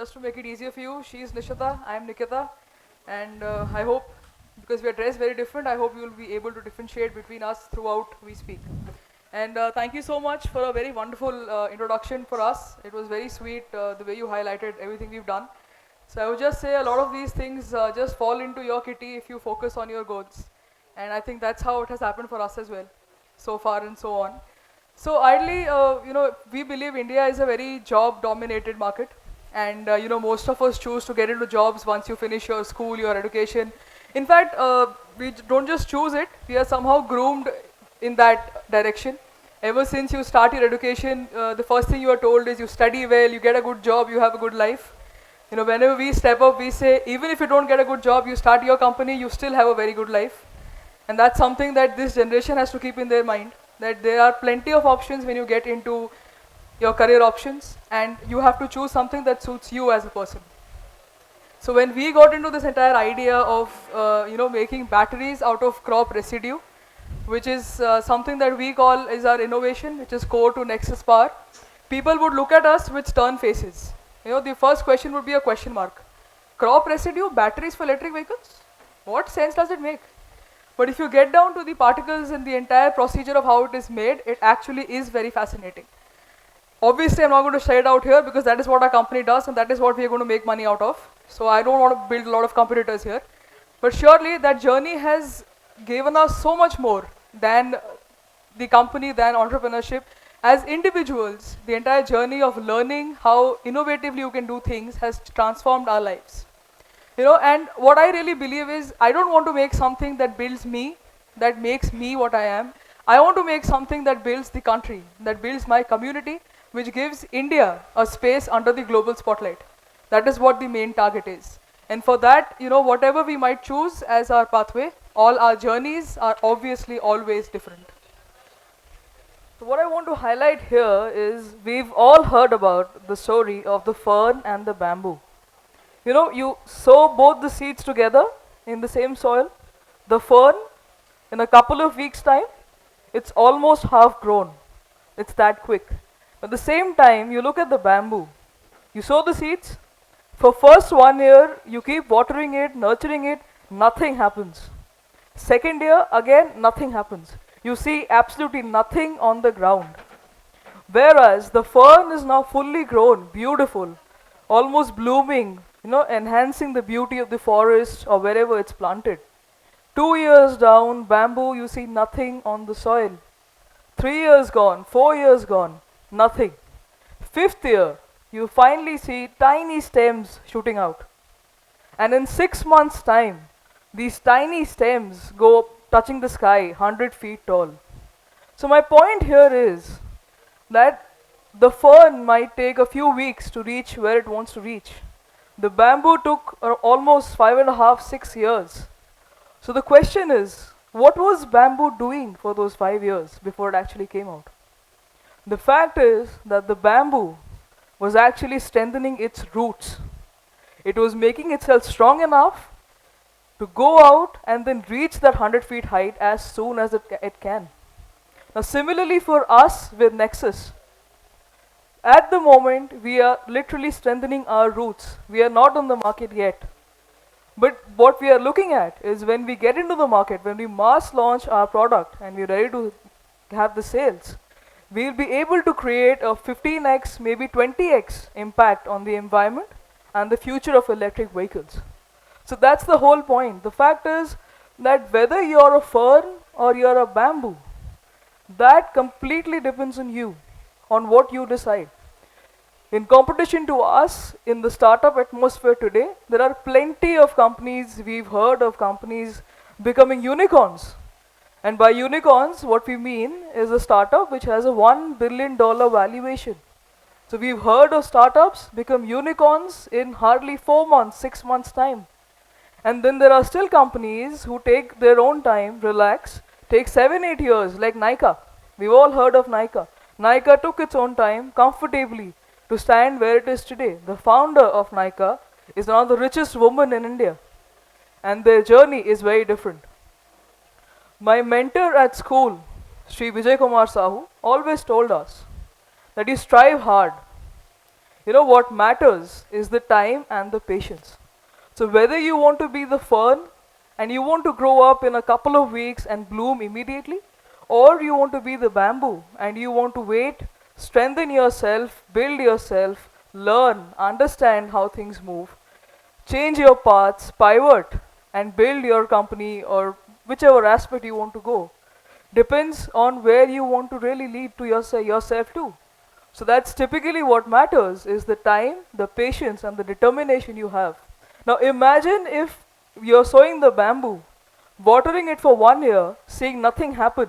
just to make it easier for you, she's Nishita, I am Nikita, and I hope, because we are dressed very different, I hope you will be able to differentiate between us throughout we speak. And thank you so much for a very wonderful introduction for us. It was very sweet the way you highlighted everything we've done. So I would just say a lot of these things just fall into your kitty if you focus on your goals. And I think that's how it has happened for us as well, so far and so on. So ideally, we believe India is a very job-dominated market, and most of us choose to get into jobs once you finish your school, your education. In fact, don't just choose it; we are somehow groomed in that direction. Ever since you start your education, the first thing you are told is you study well, you get a good job, you have a good life. Whenever we step up, we say even if you don't get a good job, you start your company, you still have a very good life. And that's something that this generation has to keep in their mind, that there are plenty of options when you get into your career options, and you have to choose something that suits you as a person. So when we got into this entire idea of making batteries out of crop residue, which is something that we call is our innovation, which is core to Nexus Power, people would look at us with stern faces. The first question would be a question mark. Crop residue, batteries for electric vehicles? What sense does it make? But if you get down to the particles and the entire procedure of how it is made, it actually is very fascinating. Obviously, I'm not going to say it out here because that is what our company does and that is what we are going to make money out of. So I don't want to build a lot of competitors here. But surely that journey has given us so much more than the company, than entrepreneurship. As individuals, the entire journey of learning how innovatively you can do things has transformed our lives. And what I really believe is I don't want to make something that builds me, that makes me what I am. I want to make something that builds the country, that builds my community, which gives India a space under the global spotlight. That is what the main target is. And for that, whatever we might choose as our pathway, all our journeys are obviously always different. So what I want to highlight here is we've all heard about the story of the fern and the bamboo. You sow both the seeds together in the same soil. The fern, in a couple of weeks' time, it's almost half grown. It's that quick. At the same time, you look at the bamboo. You sow the seeds. For first 1 year, you keep watering it, nurturing it, nothing happens. Second year, again, nothing happens. You see absolutely nothing on the ground. Whereas the fern is now fully grown, beautiful, almost blooming, enhancing the beauty of the forest or wherever it's planted. 2 years down, bamboo, you see nothing on the soil. 3 years gone, 4 years gone, nothing. Fifth year, you finally see tiny stems shooting out. And in 6 months' time, these tiny stems go touching the sky 100 feet tall. So my point here is that the fern might take a few weeks to reach where it wants to reach. The bamboo took almost 5.5, 6 years. So the question is, what was bamboo doing for those 5 years before it actually came out? The fact is that the bamboo was actually strengthening its roots. It was making itself strong enough to go out and then reach that 100 feet height as soon as it can. Now similarly for us with Nexus, at the moment we are literally strengthening our roots. We are not on the market yet. But what we are looking at is when we get into the market, when we mass launch our product and we're ready to have the sales, we'll be able to create a 15x, maybe 20x impact on the environment and the future of electric vehicles. So that's the whole point. The fact is that whether you're a fern or you're a bamboo, that completely depends on you, on what you decide. In competition to us in the startup atmosphere today, there are plenty of companies, we've heard of companies becoming unicorns. And by unicorns, what we mean is a startup which has a $1 billion valuation. So we've heard of startups become unicorns in hardly 4 months, 6 months time. And then there are still companies who take their own time, relax, take 7, 8 years like Nykaa. We've all heard of Nykaa. Nykaa took its own time comfortably to stand where it is today. The founder of Nykaa is one of the richest women in India. And their journey is very different. My mentor at school, Sri Vijay Kumar Sahu, always told us that you strive hard. You know, what matters is the time and the patience. So whether you want to be the fern and you want to grow up in a couple of weeks and bloom immediately, or you want to be the bamboo and you want to wait, strengthen yourself, build yourself, learn, understand how things move, change your paths, pivot, and build your company or whichever aspect you want to go, depends on where you want to really lead to yourself to. So that's typically what matters is the time, the patience, and the determination you have. Now imagine if you're sowing the bamboo, watering it for 1 year, seeing nothing happen,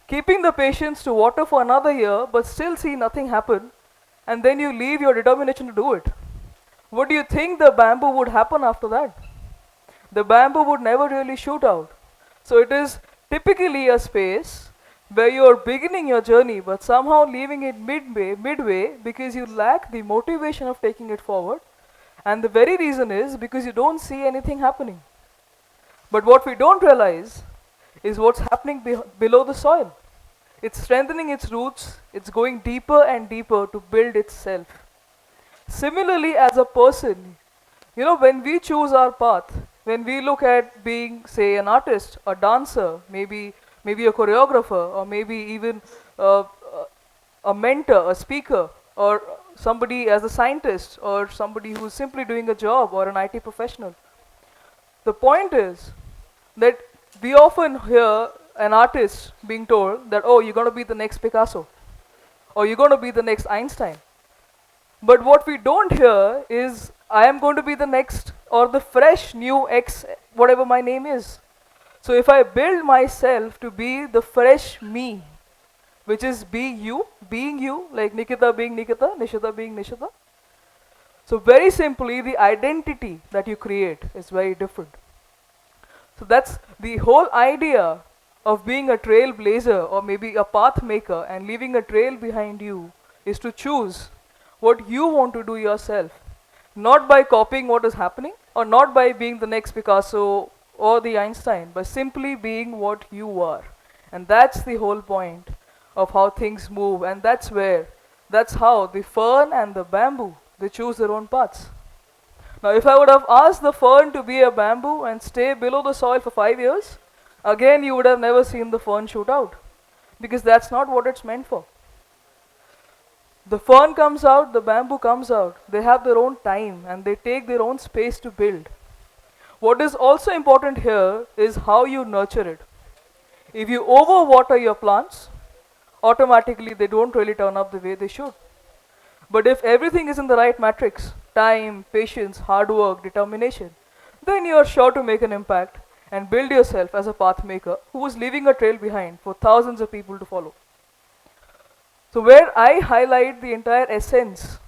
keeping the patience to water for another year, but still see nothing happen, and then you leave your determination to do it. What do you think the bamboo would happen after that? The bamboo would never really shoot out. So it is typically a space where you are beginning your journey but somehow leaving it midway because you lack the motivation of taking it forward. And the very reason is because you don't see anything happening. But what we don't realize is what's happening below the soil. It's strengthening its roots, it's going deeper and deeper to build itself. Similarly, as a person, you know, when we choose our path, when we look at being, say, an artist, a dancer, maybe a choreographer, or maybe even uh, a mentor, a speaker, or somebody as a scientist, or somebody who's simply doing a job, or an IT professional. The point is that we often hear an artist being told that, oh, you're going to be the next Picasso, or you're going to be the next Einstein. But what we don't hear is, I am going to be the next or the fresh new X, whatever my name is. So if I build myself to be the fresh me, which is being you, like Nikita being Nikita, Nishita being Nishita. So very simply, the identity that you create is very different. So that's the whole idea of being a trailblazer or maybe a path maker and leaving a trail behind you is to choose what you want to do yourself, not by copying what is happening or not by being the next Picasso or the Einstein, but simply being what you are. And that's the whole point of how things move, and that's how the fern and the bamboo, they choose their own paths. Now if I would have asked the fern to be a bamboo and stay below the soil for 5 years, again you would have never seen the fern shoot out, because that's not what it's meant for. The fern comes out, the bamboo comes out. They have their own time and they take their own space to build. What is also important here is how you nurture it. If you overwater your plants, automatically they don't really turn up the way they should. But if everything is in the right matrix, time, patience, hard work, determination, then you are sure to make an impact and build yourself as a path maker who is leaving a trail behind for thousands of people to follow. So where I highlight the entire essence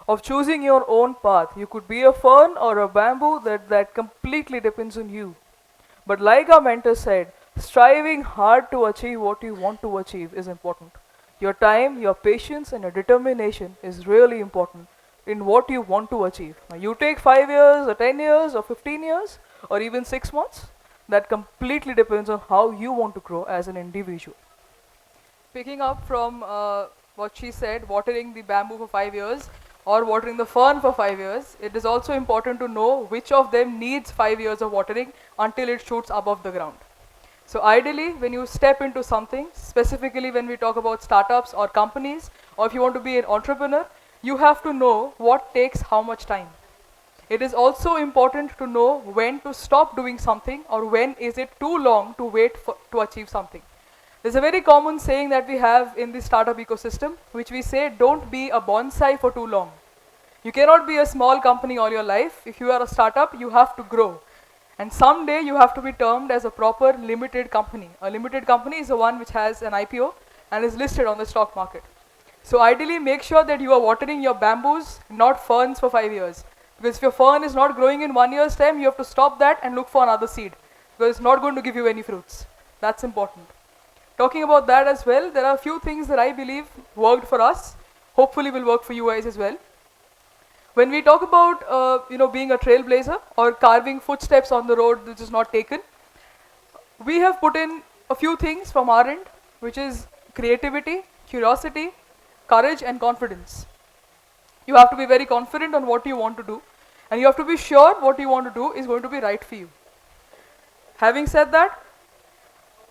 of choosing your own path, you could be a fern or a bamboo, that completely depends on you. But like our mentor said, striving hard to achieve what you want to achieve is important. Your time, your patience, and your determination is really important in what you want to achieve. Now you take 5 years or 10 years or 15 years or even 6 months, that completely depends on how you want to grow as an individual. Picking up from what she said, watering the bamboo for 5 years or watering the fern for 5 years, it is also important to know which of them needs 5 years of watering until it shoots above the ground. So ideally, when you step into something, specifically when we talk about startups or companies, or if you want to be an entrepreneur, you have to know what takes how much time. It is also important to know when to stop doing something or when is it too long to wait to achieve something. There's a very common saying that we have in the startup ecosystem, which we say, don't be a bonsai for too long. You cannot be a small company all your life. If you are a startup, you have to grow. And someday you have to be termed as a proper limited company. A limited company is the one which has an IPO and is listed on the stock market. So ideally, make sure that you are watering your bamboos, not ferns, for 5 years. Because if your fern is not growing in 1 year's time, you have to stop that and look for another seed. Because it's not going to give you any fruits. That's important. Talking about that as well, there are a few things that I believe worked for us, hopefully will work for you guys as well. When we talk about being a trailblazer or carving footsteps on the road which is not taken, we have put in a few things from our end, which is creativity, curiosity, courage, and confidence. You have to be very confident on what you want to do, and you have to be sure what you want to do is going to be right for you. Having said that,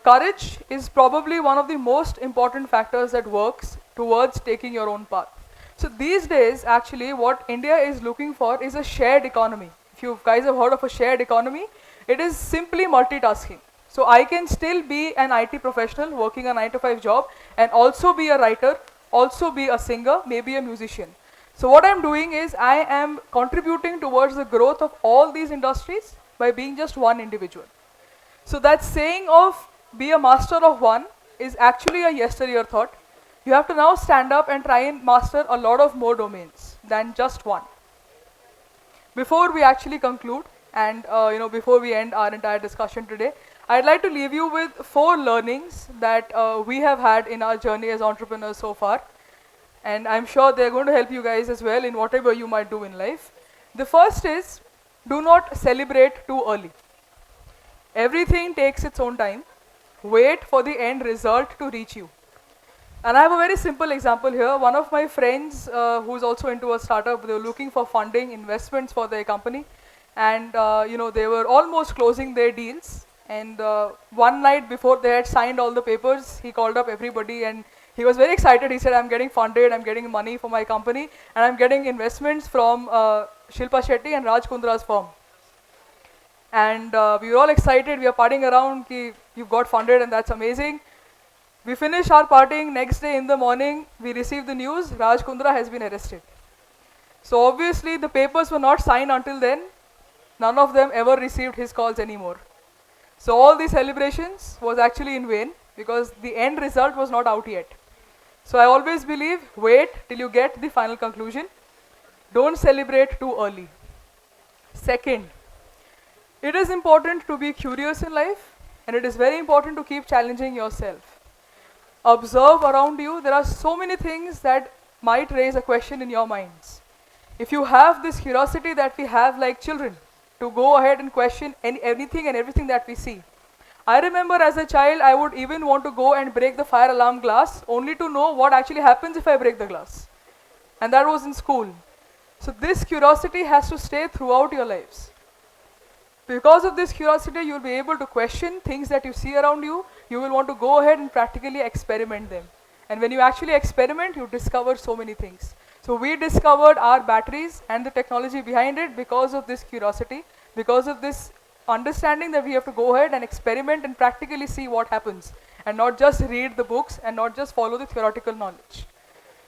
courage is probably one of the most important factors that works towards taking your own path. So these days, actually, what India is looking for is a shared economy. If you guys have heard of a shared economy, it is simply multitasking. So I can still be an IT professional working a 9 to 5 job and also be a writer, also be a singer, maybe a musician. So what I'm doing is I am contributing towards the growth of all these industries by being just one individual. So that saying of be a master of one is actually a yesteryear thought. You have to now stand up and try and master a lot of more domains than just one. Before we actually conclude and before we end our entire discussion today, I'd like to leave you with 4 learnings that we have had in our journey as entrepreneurs so far. And I'm sure they're going to help you guys as well in whatever you might do in life. The first is, do not celebrate too early. Everything takes its own time. Wait for the end result to reach you. And I have a very simple example here. One of my friends who's also into a startup, they were looking for funding, investments for their company. And they were almost closing their deals. And one night before they had signed all the papers, he called up everybody and he was very excited. He said, I'm getting funded, I'm getting money for my company, and I'm getting investments from Shilpa Shetty and Raj Kundra's firm. And we were all excited. We are partying around. You've got funded and that's amazing. We finished our partying. Next day in the morning, we received the news, Raj Kundra has been arrested. So obviously the papers were not signed until then. None of them ever received his calls anymore. So all these celebrations was actually in vain because the end result was not out yet. So I always believe, wait till you get the final conclusion. Don't celebrate too early. Second, it is important to be curious in life, and it is very important to keep challenging yourself. Observe around you. There are so many things that might raise a question in your minds. If you have this curiosity that we have like children, to go ahead and question anything and everything that we see. I remember as a child, I would even want to go and break the fire alarm glass only to know what actually happens if I break the glass. And that was in school. So this curiosity has to stay throughout your lives. Because of this curiosity, you'll be able to question things that you see around you. You will want to go ahead and practically experiment them. And when you actually experiment, you discover so many things. So we discovered our batteries and the technology behind it because of this curiosity, because of this understanding that we have to go ahead and experiment and practically see what happens, and not just read the books and not just follow the theoretical knowledge.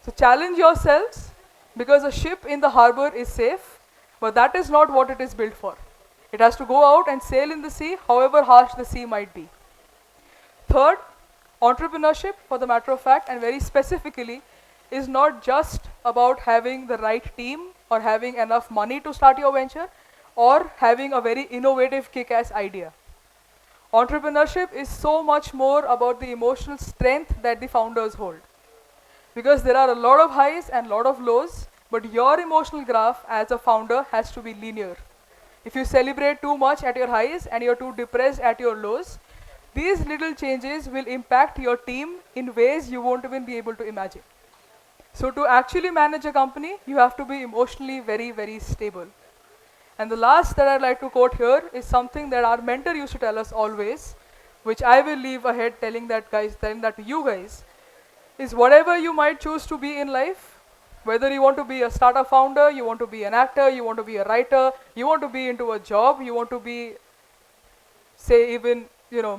So challenge yourselves, because a ship in the harbor is safe, but that is not what it is built for. It has to go out and sail in the sea, however harsh the sea might be. Third, entrepreneurship, for the matter of fact, and very specifically, is not just about having the right team or having enough money to start your venture or having a very innovative kick-ass idea. Entrepreneurship is so much more about the emotional strength that the founders hold. Because there are a lot of highs and a lot of lows, but your emotional graph as a founder has to be linear. If you celebrate too much at your highs and you're too depressed at your lows, these little changes will impact your team in ways you won't even be able to imagine. So to actually manage a company, you have to be emotionally very, very stable. And the last that I'd like to quote here is something that our mentor used to tell us always, which I will leave ahead telling that to you guys, is whatever you might choose to be in life, whether you want to be a startup founder, you want to be an actor, you want to be a writer, you want to be into a job, you want to be, say, even,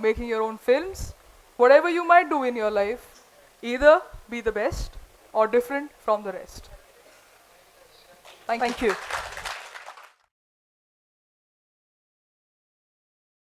making your own films, whatever you might do in your life, either be the best or different from the rest. Thank you.